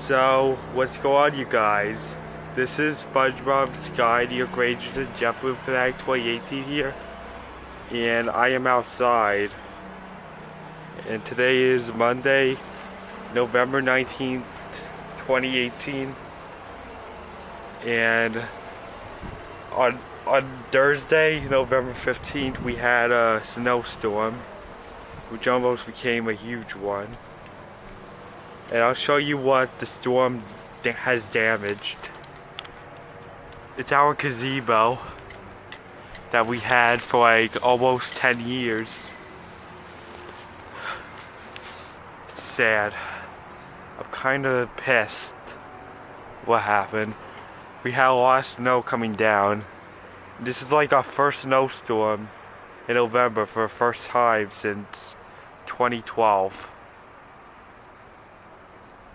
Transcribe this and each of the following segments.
So, what's going on, you guys? This is SpongeBob Sky, your Rangers and JetBlue Fanatic 2018 here. And I am outside. And today is Monday, November 19th, 2018. And on Thursday, November 15th, we had a snowstorm, which almost became a huge one. And I'll show you what the storm has damaged. It's our gazebo that we had for like almost 10 years. It's sad. I'm kind of pissed what happened. We had a lot of snow coming down. This is like our first snowstorm in November for the first time since 2012.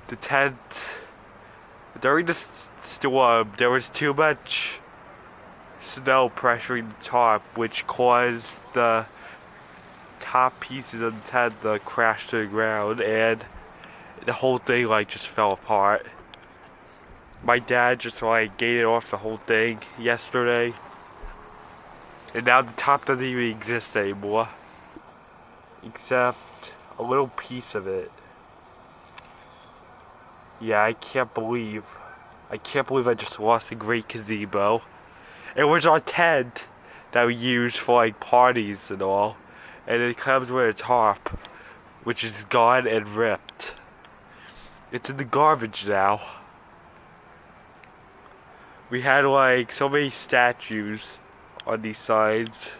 The tent, during the storm, there was too much snow pressuring the top, which caused the top pieces of the tent to crash to the ground, and the whole thing like just fell apart. My dad just like gated off the whole thing yesterday, and now the top doesn't even exist anymore, except a little piece of it. Yeah, I can't believe I just lost a great gazebo. It was our tent that we used for like parties and all. And it comes with a tarp, which is gone and ripped. It's in the garbage now. We had like so many statues on these sides.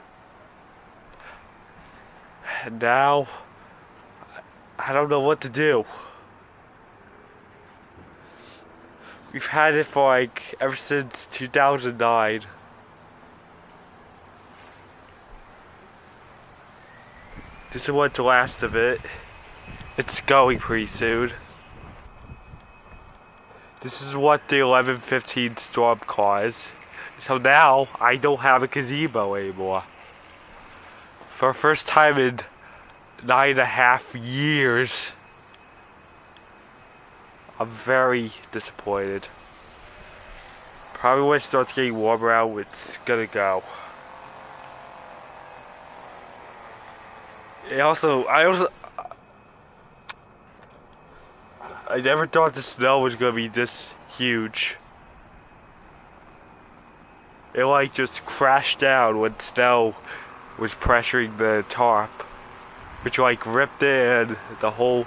And now, I don't know what to do. We've had it for like ever since 2009. This is what's last of it. It's going pretty soon. This is what the 11:15 storm caused. So now I don't have a gazebo anymore. For the first time in 9.5 years. I'm very disappointed. Probably when it starts getting warmer out, it's gonna go. I never thought the snow was gonna be this huge. It like just crashed down when snow was pressuring the tarp, which like ripped it, and the whole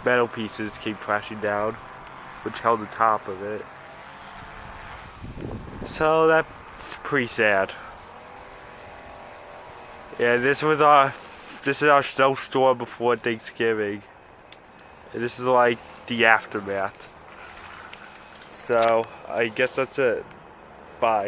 metal pieces came crashing down, which held the top of it. So that's pretty sad. Yeah, this is our snowstorm before Thanksgiving. And this is like the aftermath. So I guess that's it. Bye.